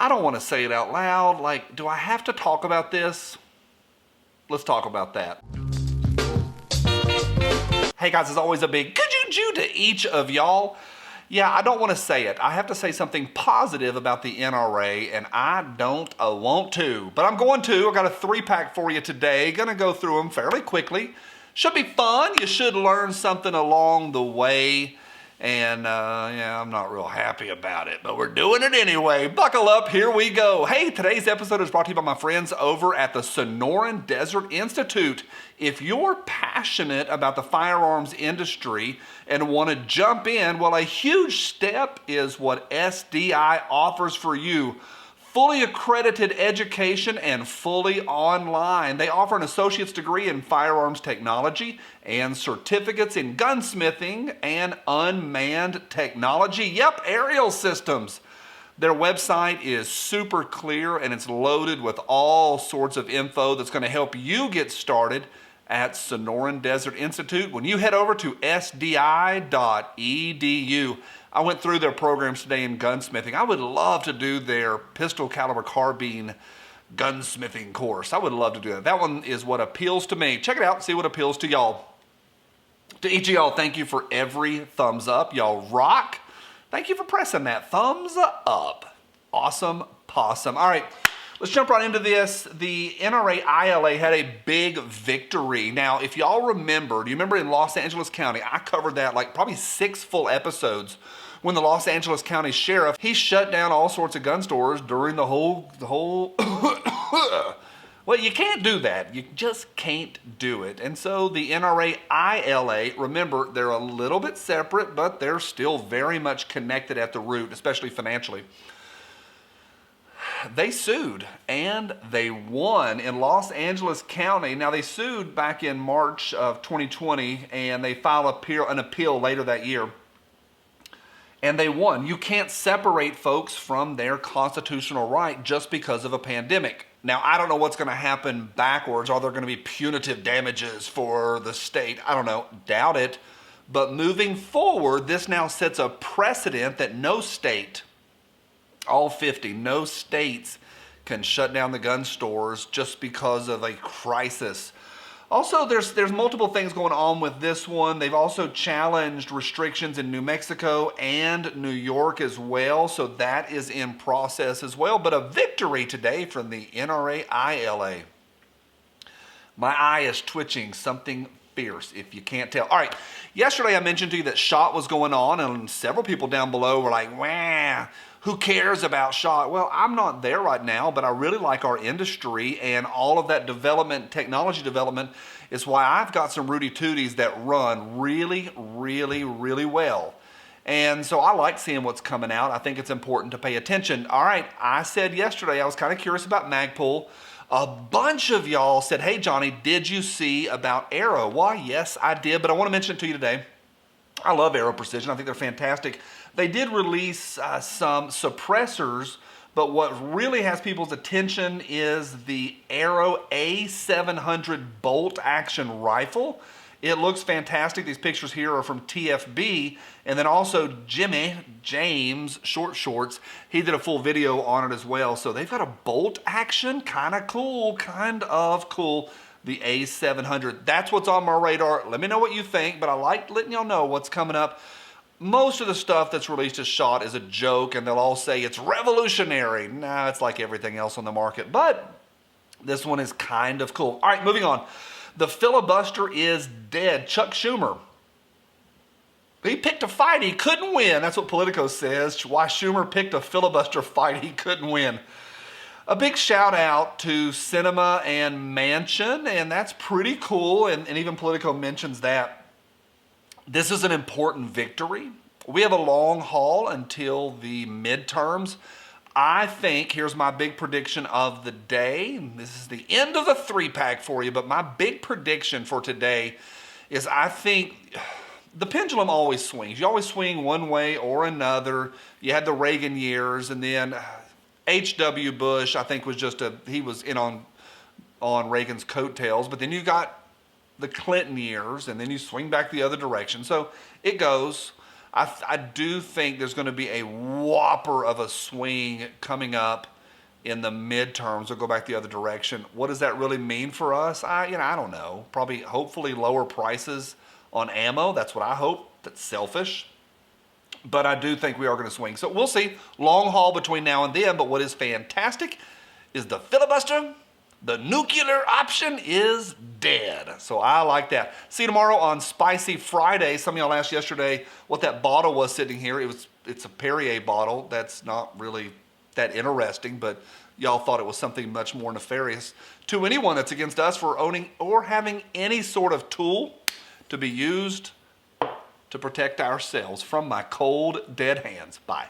I don't want to say it out loud. Like, do I have to talk about this? Let's talk about that. Hey guys, as always, a big good-you-ju to each of y'all. Yeah, I don't want to say it. I have to say something positive about the NRA, and I don't want to. But I'm going to. I got a 3-pack for you today. Gonna go through them fairly quickly. Should be fun. You should learn something along the way. And yeah, I'm not real happy about it, but we're doing it anyway. Buckle up, here we go. Hey, today's episode is brought to you by my friends over at the Sonoran Desert Institute. If you're passionate about the firearms industry and want to jump in, well, a huge step is what SDI offers for you. Fully accredited education and fully online. They offer an associate's degree in firearms technology and certificates in gunsmithing and unmanned technology. Yep, aerial systems. Their website is super clear and it's loaded with all sorts of info that's going to help you get started at Sonoran Desert Institute when you head over to sdi.edu. I went through their programs today in gunsmithing. I would love to do their pistol caliber carbine gunsmithing course. I would love to do that. That one is what appeals to me. Check it out, see what appeals to y'all. To each of y'all, thank you for every thumbs up. Y'all rock. Thank you for pressing that thumbs up. Awesome possum. All right, let's jump right into this. The NRA ILA had a big victory. Now, if y'all remember, do you remember in Los Angeles County, I covered that like probably 6 full episodes when the Los Angeles County Sheriff, he shut down all sorts of gun stores during the whole well, you can't do that. You just can't do it. And so the NRA ILA, remember, they're a little bit separate, but they're still very much connected at the root, especially financially. They sued and they won in Los Angeles County. Now, they sued back in March of 2020 and they filed an appeal later that year. And they won. You can't separate folks from their constitutional right just because of a pandemic. Now, I don't know what's going to happen backwards. Are there going to be punitive damages for the state? I don't know. Doubt it. But moving forward, this now sets a precedent that no state, all 50, no states can shut down the gun stores just because of a crisis. Also, there's multiple things going on with this one. They've also challenged restrictions in New Mexico and New York as well, so that is in process as well. But a victory today from the NRA ILA. My eye is twitching something fierce, if you can't tell. All right, yesterday I mentioned to you that SHOT was going on, and several people down below were like, wah, who cares about SHOT? Well, I'm not there right now, but I really like our industry, and all of that development, technology development, is why I've got some Rudy Tooties that run really, really, really well. And so I like seeing what's coming out. I think it's important to pay attention. All right, I said yesterday I was kind of curious about Magpul. A bunch of y'all said, hey, Johnny, did you see about Arrow? Why, yes, I did, but I want to mention it to you today. I love Arrow Precision. I think they're fantastic. They did release some suppressors, but what really has people's attention is the Arrow A700 bolt action rifle. It looks fantastic. These pictures here are from TFB. And then also James, Short Shorts, he did a full video on it as well. So they've got a bolt action, kind of cool. The A700. That's what's on my radar. Let me know what you think, but I like letting y'all know what's coming up. Most of the stuff that's released as SHOT is a joke, and they'll all say it's revolutionary. Nah, it's like everything else on the market, but this one is kind of cool. All right, moving on. The filibuster is dead. Chuck Schumer, he picked a fight he couldn't win. That's what Politico says. Why Schumer picked a filibuster fight he couldn't win. A big shout out to Cinema and Manchin, and that's pretty cool, and even Politico mentions that. This is an important victory. We have a long haul until the midterms. I think, here's my big prediction of the day. This is the end of the 3-pack for you, but my big prediction for today is I think the pendulum always swings. You always swing one way or another. You had the Reagan years, and then H.W. Bush, I think, was he was in on Reagan's coattails, but then you got the Clinton years, and then you swing back the other direction. So it goes. I do think there's going to be a whopper of a swing coming up in the midterms will go back the other direction. What does that really mean for us? I don't know. Probably, hopefully, lower prices on ammo. That's what I hope. That's selfish. But I do think we are going to swing. So we'll see. Long haul between now and then. But what is fantastic is the filibuster. The nuclear option is dead. So I like that. See you tomorrow on Spicy Friday. Some of y'all asked yesterday what that bottle was sitting here. It's a Perrier bottle. That's not really that interesting, but y'all thought it was something much more nefarious to anyone that's against us for owning or having any sort of tool to be used to protect ourselves from my cold, dead hands. Bye.